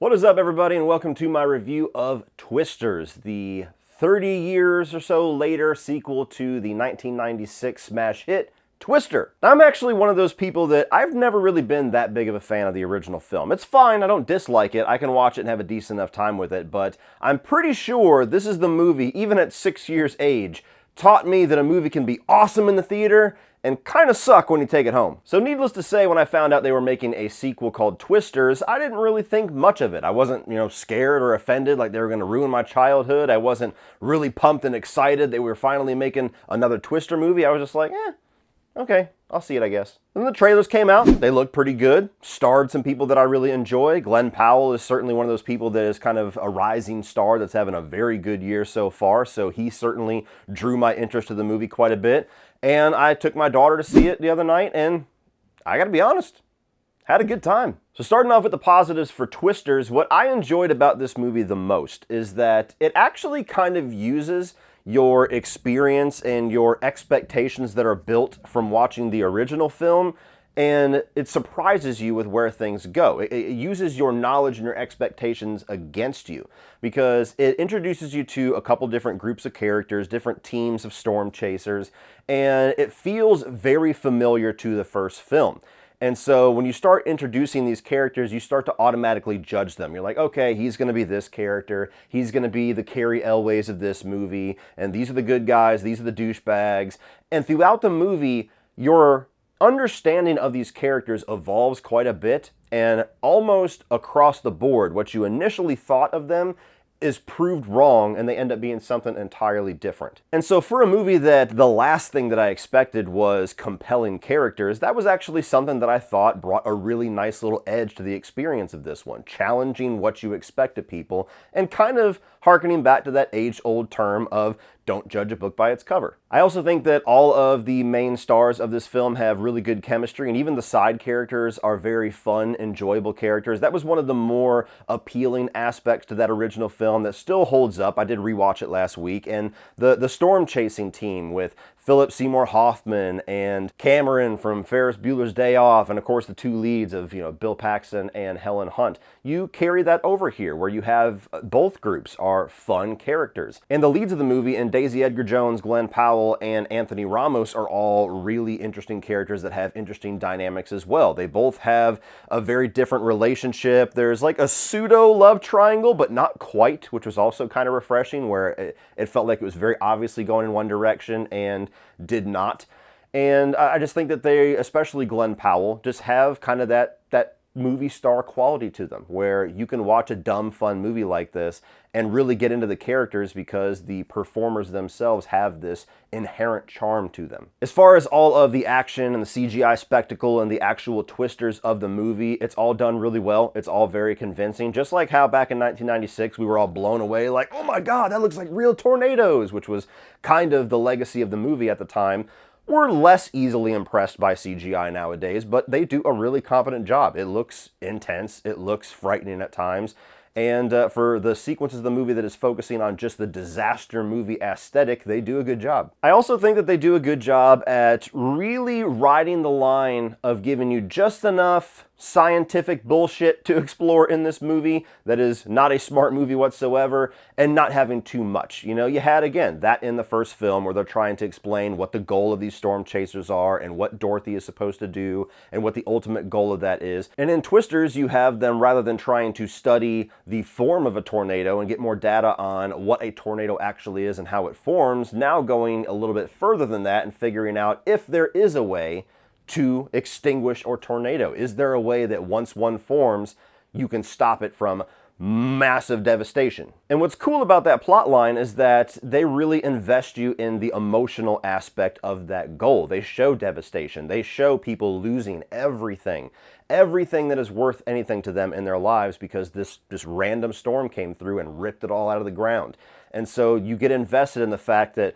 What is up, everybody, and welcome to my review of Twisters, the 30 years or so later sequel to the 1996 smash hit Twister. I'm actually one of those people that I've never really been that big of a fan of the original film. It's fine, I don't dislike it, I can watch it and have a decent enough time with it, but I'm pretty sure this is the movie, even at 6 years age, taught me that a movie can be awesome in the theater and kind of suck when you take it home. So needless to say, when I found out they were making a sequel called Twisters, I didn't really think much of it. I wasn't, scared or offended like they were going to ruin my childhood. I wasn't really pumped and excited that we were finally making another Twister movie. I was just like, okay, I'll see it, I guess. Then the trailers came out. They looked pretty good. Starred some people that I really enjoy. Glenn Powell is certainly one of those people that is kind of a rising star that's having a very good year so far, so he certainly drew my interest to the movie quite a bit. And I took my daughter to see it the other night, and I gotta be honest, had a good time. So starting off with the positives for Twisters, what I enjoyed about this movie the most is that it actually kind of uses your experience and your expectations that are built from watching the original film, and it surprises you with where things go. It uses your knowledge and your expectations against you because it introduces you to a couple different groups of characters, different teams of storm chasers, and it feels very familiar to the first film. And so when you start introducing these characters, you start to automatically judge them. You're like, okay, he's going to be this character. He's going to be the Carrie Elways of this movie. And these are the good guys. These are the douchebags. And throughout the movie, your understanding of these characters evolves quite a bit. And almost across the board, what you initially thought of them is proved wrong, and they end up being something entirely different. And so for a movie that the last thing that I expected was compelling characters, that was actually something that I thought brought a really nice little edge to the experience of this one, challenging what you expect of people, and kind of hearkening back to that age-old term of don't judge a book by its cover. I also think that all of the main stars of this film have really good chemistry, and even the side characters are very fun, enjoyable characters. That was one of the more appealing aspects to that original film that still holds up. I did rewatch it last week, and the storm chasing team with Philip Seymour Hoffman and Cameron from Ferris Bueller's Day Off, and of course the two leads of Bill Paxton and Helen Hunt. You carry that over here, where you have both groups are fun characters. And the leads of the movie, and Daisy Edgar Jones, Glenn Powell, and Anthony Ramos are all really interesting characters that have interesting dynamics as well. They both have a very different relationship. There's like a pseudo love triangle, but not quite, which was also kind of refreshing, where it felt like it was very obviously going in one direction and did not. And I just think that they, especially Glenn Powell, just have kind of that movie star quality to them, where you can watch a dumb, fun movie like this and really get into the characters because the performers themselves have this inherent charm to them. As far as all of the action and the CGI spectacle and the actual twisters of the movie, it's all done really well. It's all very convincing, just like how back in 1996 we were all blown away like, oh my god, that looks like real tornadoes, which was kind of the legacy of the movie at the time. We're less easily impressed by CGI nowadays, but they do a really competent job. It looks intense, it looks frightening at times, and for the sequences of the movie that is focusing on just the disaster movie aesthetic, they do a good job. I also think that they do a good job at really riding the line of giving you just enough scientific bullshit to explore in this movie that is not a smart movie whatsoever, and not having too much. You had, again, that in the first film where they're trying to explain what the goal of these storm chasers are and what Dorothy is supposed to do and what the ultimate goal of that is. And in Twisters, you have them, rather than trying to study the form of a tornado and get more data on what a tornado actually is and how it forms, now going a little bit further than that and figuring out if there is a way to extinguish a tornado. Is there a way that once one forms, you can stop it from massive devastation? And what's cool about that plot line is that they really invest you in the emotional aspect of that goal. They show devastation. They show people losing everything that is worth anything to them in their lives because this random storm came through and ripped it all out of the ground. And so you get invested in the fact that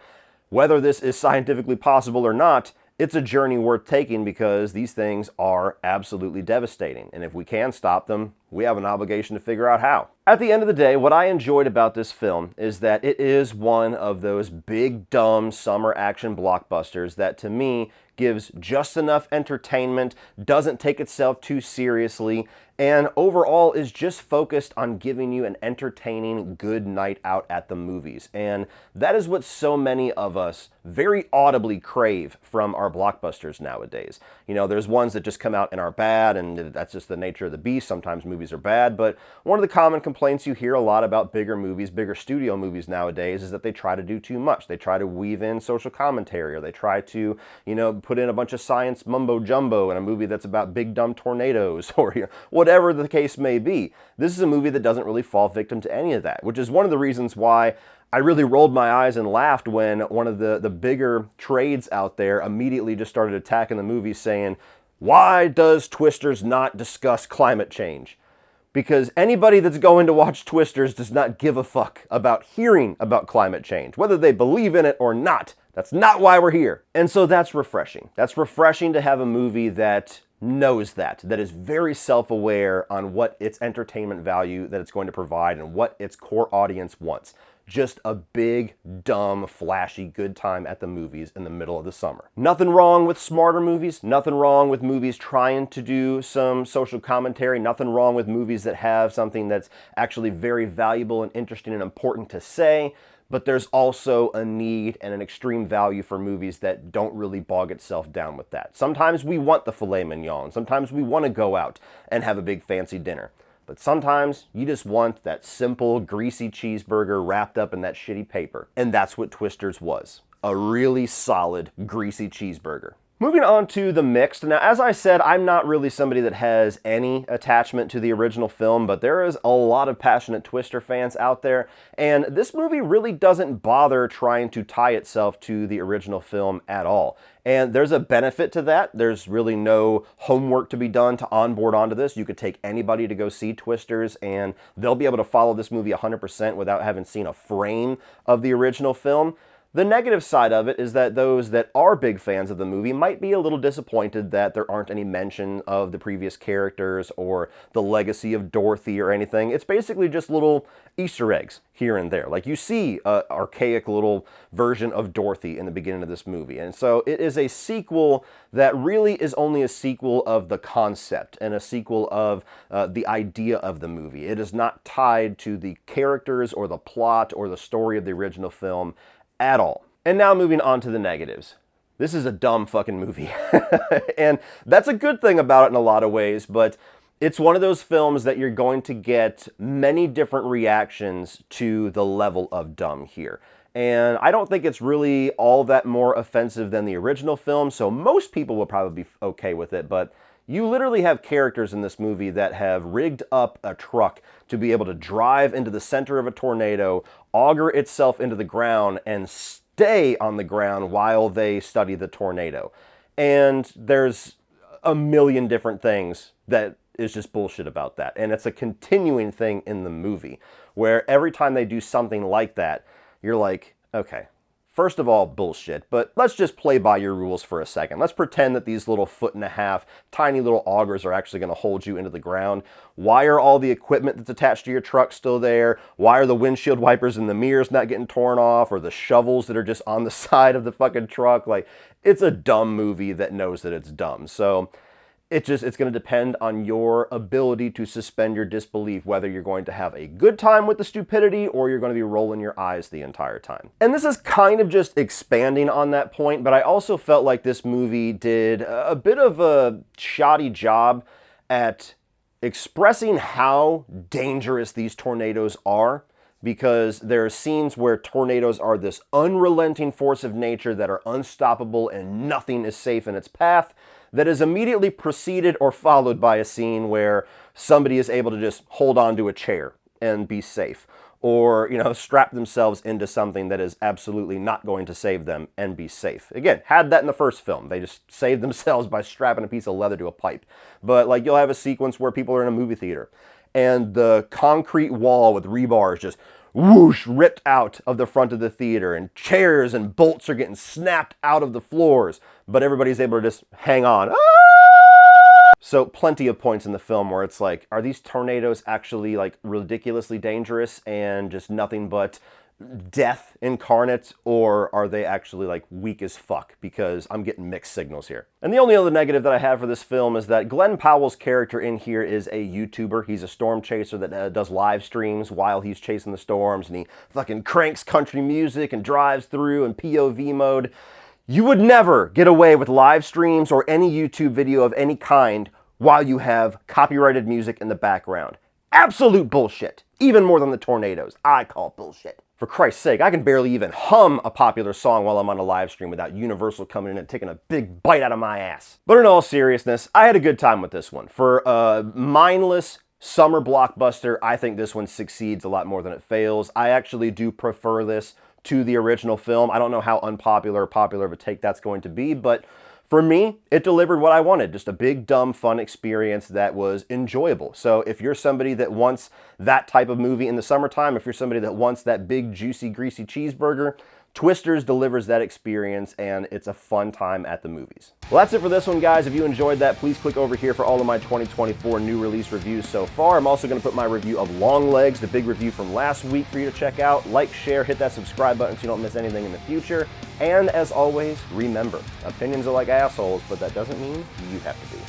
whether this is scientifically possible or not, it's a journey worth taking because these things are absolutely devastating. And if we can stop them, we have an obligation to figure out how. At the end of the day, what I enjoyed about this film is that it is one of those big, dumb summer action blockbusters that, to me, gives just enough entertainment, doesn't take itself too seriously, and overall is just focused on giving you an entertaining, good night out at the movies. And that is what so many of us very audibly crave from our blockbusters nowadays. You know, there's ones that just come out and are bad, and that's just the nature of the beast. Sometimes movies are bad, but one of the common complaints you hear a lot about bigger movies, bigger studio movies nowadays, is that they try to do too much. They try to weave in social commentary, or they try to, you know, put in a bunch of science mumbo jumbo in a movie that's about big dumb tornadoes, or you know, whatever the case may be. This is a movie that doesn't really fall victim to any of that, which is one of the reasons why I really rolled my eyes and laughed when one of the bigger trades out there immediately just started attacking the movie, saying, "Why does Twisters not discuss climate change?" Because anybody that's going to watch Twisters does not give a fuck about hearing about climate change, whether they believe in it or not. That's not why we're here. And so that's refreshing. That's refreshing to have a movie that knows that is very self-aware on what its entertainment value that it's going to provide and what its core audience wants. Just a big, dumb, flashy good time at the movies in the middle of the summer. Nothing wrong with smarter movies, nothing wrong with movies trying to do some social commentary, nothing wrong with movies that have something that's actually very valuable and interesting and important to say, but there's also a need and an extreme value for movies that don't really bog itself down with that. Sometimes we want the filet mignon, sometimes we want to go out and have a big fancy dinner. But sometimes you just want that simple, greasy cheeseburger wrapped up in that shitty paper. And that's what Twisters was. A really solid, greasy cheeseburger. Moving on to the mixed. Now, as I said, I'm not really somebody that has any attachment to the original film, but there is a lot of passionate Twister fans out there, and this movie really doesn't bother trying to tie itself to the original film at all. And there's a benefit to that. There's really no homework to be done to onboard onto this. You could take anybody to go see Twisters, and they'll be able to follow this movie 100% without having seen a frame of the original film. The negative side of it is that those that are big fans of the movie might be a little disappointed that there aren't any mention of the previous characters or the legacy of Dorothy or anything. It's basically just little Easter eggs here and there. Like you see an archaic little version of Dorothy in the beginning of this movie. And so it is a sequel that really is only a sequel of the concept and a sequel of the idea of the movie. It is not tied to the characters or the plot or the story of the original film at all. And now moving on to the negatives. This is a dumb fucking movie. And that's a good thing about it in a lot of ways, but it's one of those films that you're going to get many different reactions to the level of dumb here. And I don't think it's really all that more offensive than the original film, so most people will probably be okay with it, but you literally have characters in this movie that have rigged up a truck to be able to drive into the center of a tornado, auger itself into the ground, and stay on the ground while they study the tornado. And there's a million different things that is just bullshit about that. And it's a continuing thing in the movie, where every time they do something like that, you're like, okay, first of all, bullshit, but let's just play by your rules for a second. Let's pretend that these little 1.5 foot tiny little augers are actually going to hold you into the ground. Why are all the equipment that's attached to your truck still there? Why are the windshield wipers and the mirrors not getting torn off, or the shovels that are just on the side of the fucking truck? Like, it's a dumb movie that knows that it's dumb. So it's going to depend on your ability to suspend your disbelief, whether you're going to have a good time with the stupidity or you're going to be rolling your eyes the entire time. And this is kind of just expanding on that point, but I also felt like this movie did a bit of a shoddy job at expressing how dangerous these tornadoes are, because there are scenes where tornadoes are this unrelenting force of nature that are unstoppable and nothing is safe in its path, that is immediately preceded or followed by a scene where somebody is able to just hold on to a chair and be safe, or, you know, strap themselves into something that is absolutely not going to save them and be safe. Again, had that in the first film. They just saved themselves by strapping a piece of leather to a pipe. But like, you'll have a sequence where people are in a movie theater and the concrete wall with rebar is just whoosh, ripped out of the front of the theater, and chairs and bolts are getting snapped out of the floors, but everybody's able to just hang on. So plenty of points in the film where it's like, are these tornadoes actually like ridiculously dangerous and just nothing but death incarnate, or are they actually like weak as fuck? Because I'm getting mixed signals here. And the only other negative that I have for this film is that Glenn Powell's character in here is a YouTuber. He's a storm chaser that does live streams while he's chasing the storms, and he fucking cranks country music and drives through in POV mode. You would never get away with live streams or any YouTube video of any kind while you have copyrighted music in the background. Absolute bullshit. Even more than the tornadoes. I call bullshit. For Christ's sake, I can barely even hum a popular song while I'm on a live stream without Universal coming in and taking a big bite out of my ass. But in all seriousness, I had a good time with this one. For a mindless summer blockbuster, I think this one succeeds a lot more than it fails. I actually do prefer this to the original film. I don't know how unpopular or popular of a take that's going to be, but for me, it delivered what I wanted. Just a big, dumb, fun experience that was enjoyable. So if you're somebody that wants that type of movie in the summertime, if you're somebody that wants that big, juicy, greasy cheeseburger, Twisters delivers that experience, and it's a fun time at the movies. Well, that's it for this one, guys. If you enjoyed that, please click over here for all of my 2024 new release reviews so far. I'm also going to put my review of Long Legs, the big review from last week, for you to check out. Like, share, hit that subscribe button so you don't miss anything in the future. And as always, remember, opinions are like assholes, but that doesn't mean you have to be.